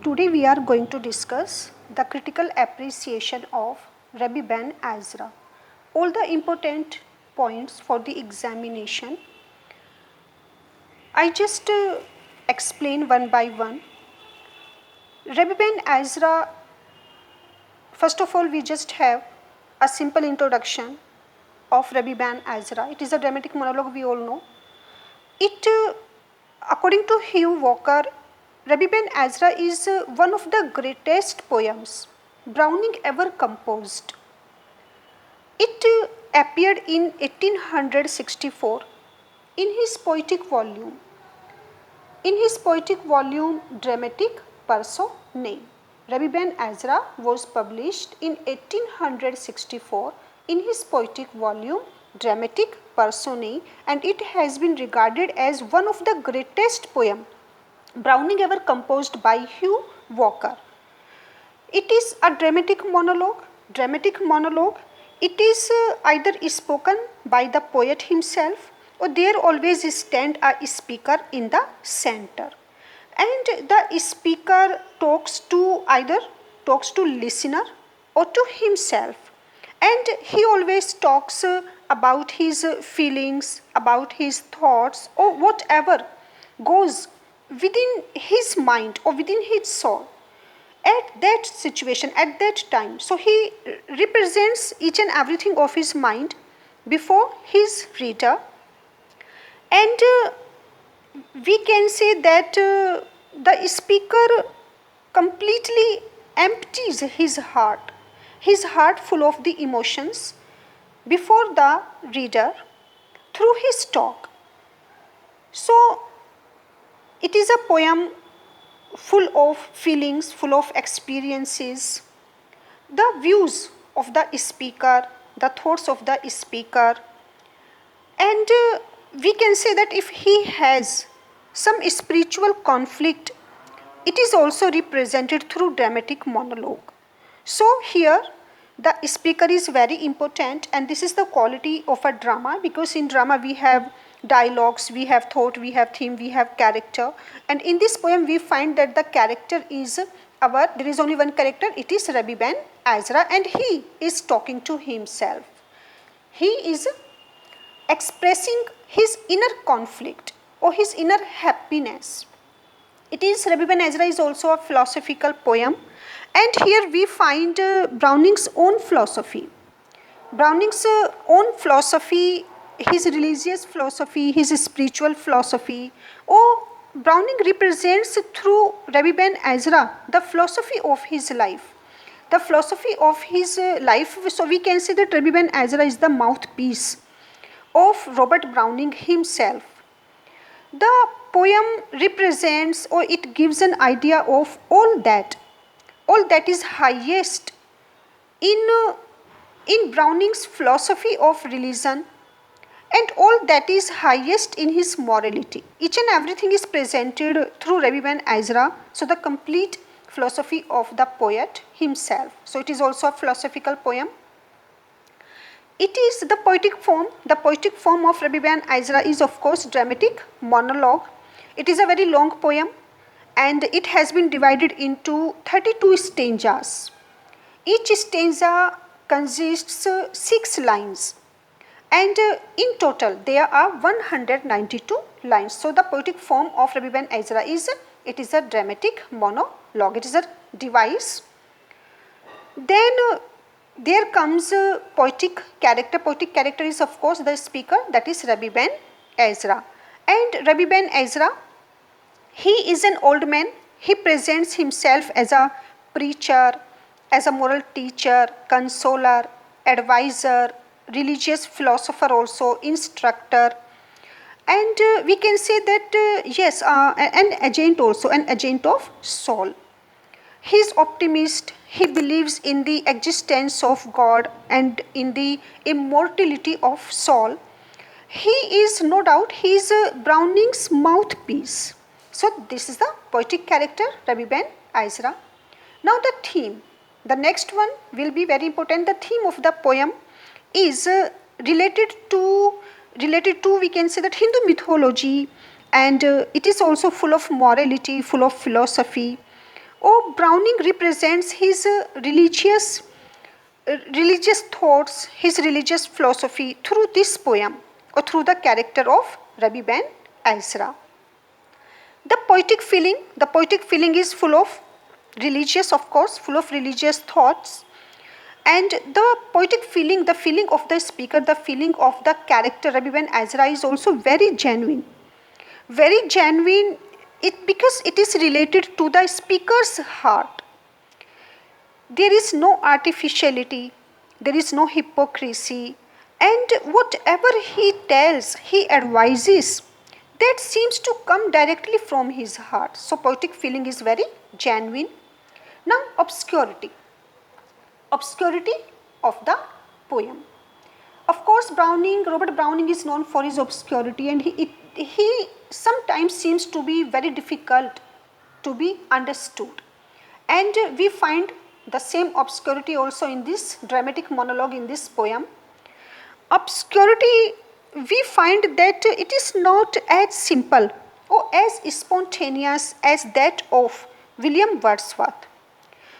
Today we are going to discuss the critical appreciation of Rabbi Ben Ezra. All the important points for the examination. I just explain one by one. Rabbi Ben Ezra, first of all, we just have a simple introduction of Rabbi Ben Ezra. It is a dramatic monologue, we all know. According to Hugh Walker, Rabbi Ben Ezra is one of the greatest poems Browning ever composed. It appeared in 1864 in his poetic volume. Dramatic Personae. Rabbi Ben Ezra was published in 1864 in his poetic volume Dramatic Personae, and it has been regarded as one of the greatest poems Browning ever composed by Hugh Walker. It is a dramatic monologue. It is either spoken by the poet himself, or there always stand a speaker in the center, and the speaker talks to listener or to himself, and he always talks about his feelings, about his thoughts, or whatever goes within his mind or within his soul at that situation, at that time. So he represents each and everything of his mind before his reader, and we can say that the speaker completely empties his heart full of the emotions before the reader through his talk. So it is a poem full of feelings, full of experiences, the views of the speaker, the thoughts of the speaker, and we can say that if he has some spiritual conflict, it is also represented through dramatic monologue. So here the speaker is very important, and this is the quality of a drama, because in drama we have dialogues, we have thought, we have theme, we have character, and in this poem we find that the character is there is only one character, it is Rabbi Ben Ezra, and he is talking to himself. He is expressing his inner conflict or his inner happiness. Rabbi Ben Ezra is also a philosophical poem, and here we find Browning's own philosophy. His religious philosophy, his spiritual philosophy. Browning represents through Rabbi Ben Ezra the philosophy of his life. So we can say that Rabbi Ben Ezra is the mouthpiece of Robert Browning himself. The poem represents, or it gives an idea of all that is highest in Browning's philosophy of religion, and all that is highest in his morality. Each and everything is presented through Rabbi Ben Ezra, so the complete philosophy of the poet himself. So it is also a philosophical poem. It is the poetic form. The poetic form of Rabbi Ben Ezra is, of course, dramatic monologue. It is a very long poem, and it has been divided into 32 stanzas. Each stanza consists 6 lines, and in total there are 192 lines. So the poetic form of Rabbi Ben Ezra is a dramatic monologue. It is a device. Then there comes poetic character. Poetic character is, of course, the speaker, that is Rabbi Ben Ezra. And Rabbi Ben Ezra, he is an old man. He presents himself as a preacher, as a moral teacher, consoler, advisor, religious philosopher, also instructor, and we can say that an agent of soul. He is optimist. He believes in the existence of God and in the immortality of soul. He is, no doubt, he is Browning's mouthpiece. So this is the poetic character, Rabbi Ben Ezra. Now the theme. The next one will be very important. The theme of the poem is related to we can say that Hindu mythology, and it is also full of morality, full of philosophy. Oh, Browning represents his religious thoughts, his religious philosophy through this poem or through the character of Rabbi Ben Ezra. The poetic feeling is full of religious, of course, full of religious thoughts. And the poetic feeling, the feeling of the speaker, the feeling of the character Rabbi Ben Ezra is also very genuine. Very genuine because it is related to the speaker's heart. There is no artificiality, there is no hypocrisy, and whatever he tells, he advises, that seems to come directly from his heart. So poetic feeling is very genuine. Now obscurity. Obscurity of the poem. Of course, Robert Browning is known for his obscurity, and he sometimes seems to be very difficult to be understood. And we find the same obscurity also in this dramatic monologue in this poem. Obscurity, we find that it is not as simple or as spontaneous as that of William Wordsworth.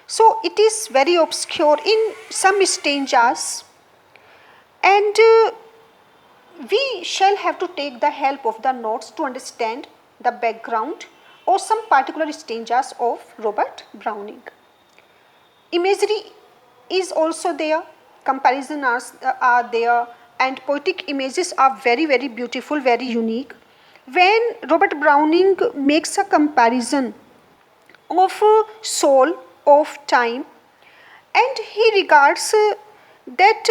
So it is very obscure in some stanzas, and we shall have to take the help of the notes to understand the background or some particular stanzas of Robert Browning. Imagery is also there, comparisons are there, and poetic images are very, very beautiful, very unique. When Robert Browning makes a comparison of soul, of time, and he regards that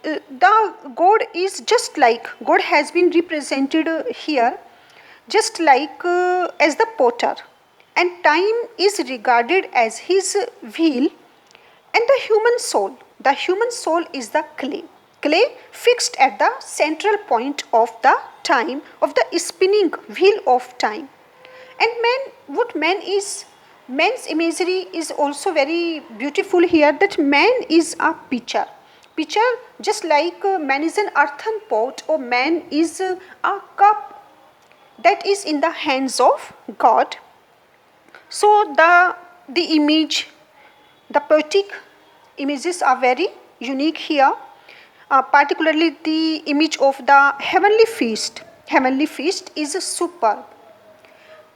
the God is just like, God has been represented here just like as the potter, and time is regarded as his wheel, and the human soul is the clay fixed at the central point of the time, of the spinning wheel of time. And man's imagery is also very beautiful here, that man is a pitcher, just like man is an earthen pot, or man is a cup that is in the hands of God. So the image, the poetic images are very unique here, particularly the image of the heavenly feast. Heavenly feast is superb.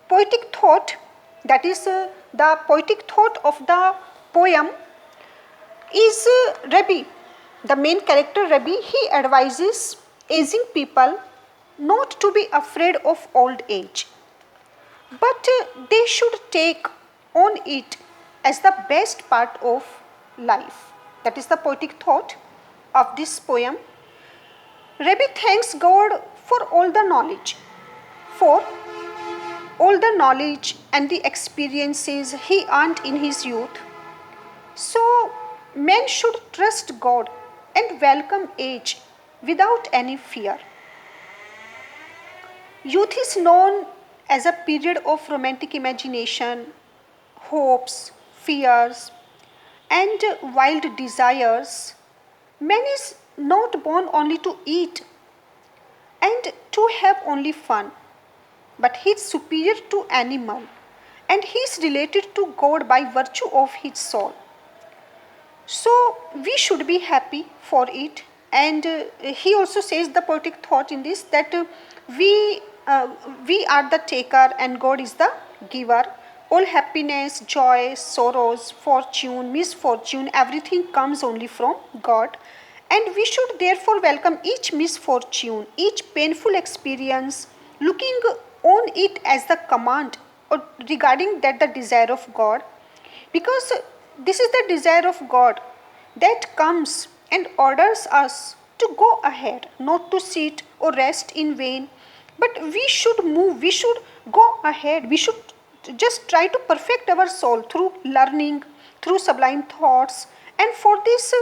Poetic thought, that is the poetic thought of the poem, is Rabbi, the main character Rabbi. He advises aging people not to be afraid of old age, but they should take on it as the best part of life. That is the poetic thought of this poem. Rabbi thanks God for all the knowledge, and the experiences he earned in his youth. So men should trust God and welcome age without any fear. Youth is known as a period of romantic imagination, hopes, fears, and wild desires. Man is not born only to eat and to have only fun, but he is superior to animal, and he is related to God by virtue of his soul. So we should be happy for it. And he also says the poetic thought in this, that we are the taker and God is the giver. All happiness, joy, sorrows, fortune, misfortune, everything comes only from God. And we should therefore welcome each misfortune, each painful experience, looking on it as the command, or regarding that the desire of God. Because this is the desire of God that comes and orders us to go ahead, not to sit or rest in vain, but we should move, we should go ahead, we should just try to perfect our soul through learning, through sublime thoughts. And for this,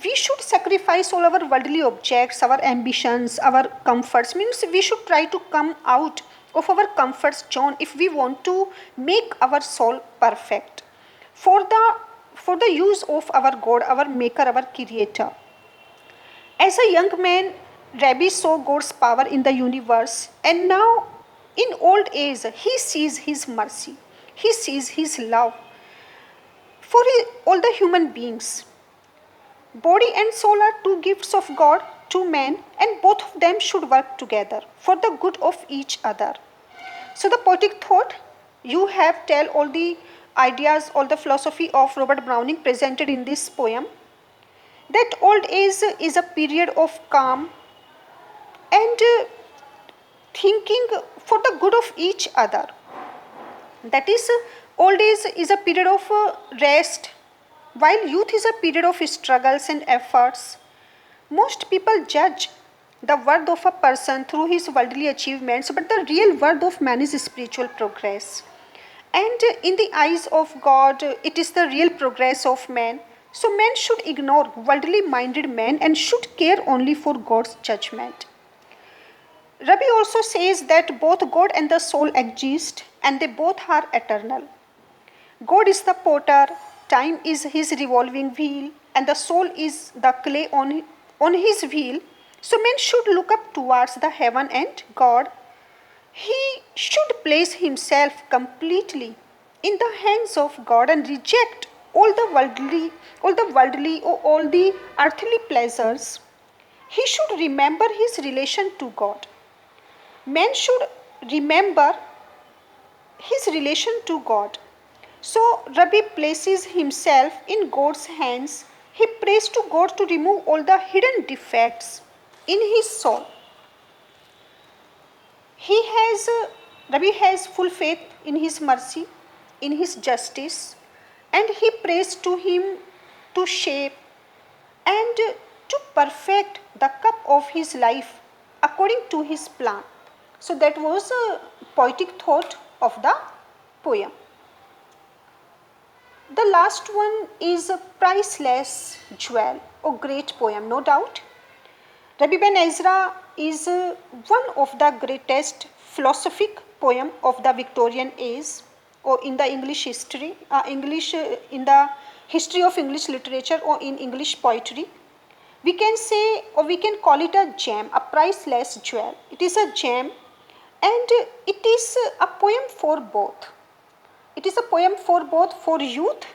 we should sacrifice all our worldly objects, our ambitions, our comforts. Means we should try to come out of our comfort zone if we want to make our soul perfect for the use of our God, our maker, our creator. As a young man, Rabbi saw God's power in the universe, and now in old age he sees his mercy, he sees his love, for all the human beings. Body and soul are two gifts of God to man, and both of them should work together for the good of each other. So the poetic thought, you have tell all the ideas, all the philosophy of Robert Browning presented in this poem, that old age is a period of calm and thinking for the good of each other. That is, old age is a period of rest, while youth is a period of struggles and efforts. Most people judge the worth of a person through his worldly achievements, but the real worth of man is spiritual progress. And in the eyes of God, it is the real progress of man. So men should ignore worldly minded men and should care only for God's judgment. Rabbi also says that both God and the soul exist and they both are eternal. God is the potter, time is his revolving wheel, and the soul is the clay on his wheel. So man should look up towards the heaven and God. He should place himself completely in the hands of God and reject all the worldly or all the earthly pleasures. He should remember his relation to God. Man should remember his relation to God. So Rabbi places himself in God's hands. He prays to God to remove all the hidden defects in his soul. Rabbi has full faith in his mercy, in his justice, and he prays to him to shape and to perfect the cup of his life according to his plan. So that was a poetic thought of the poem. The last one is a priceless jewel, a great poem, no doubt. Rabbi Ben Ezra is one of the greatest philosophic poem of the Victorian age, or in the English history, in the history of English literature or in English poetry. We can say, or we can call it a gem, a priceless jewel. It is a gem, and it is a poem for both. It is a poem for both for youth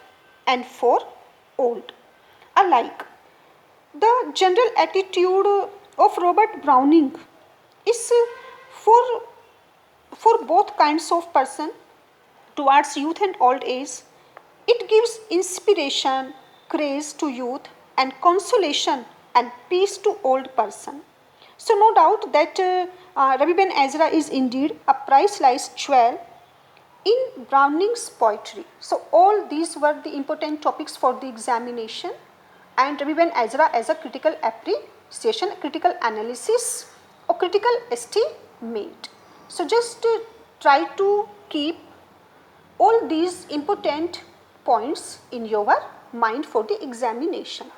and for old alike. The general attitude of Robert Browning is for both kinds of person, towards youth and old age. It gives inspiration, grace to youth, and consolation and peace to old person. So no doubt that Rabbi Ben Ezra is indeed a priceless jewel in Browning's poetry. So all these were the important topics for the examination, and Rabbi Ben Ezra as a critical appreciation, critical analysis or critical estimate. So just try to keep all these important points in your mind for the examination.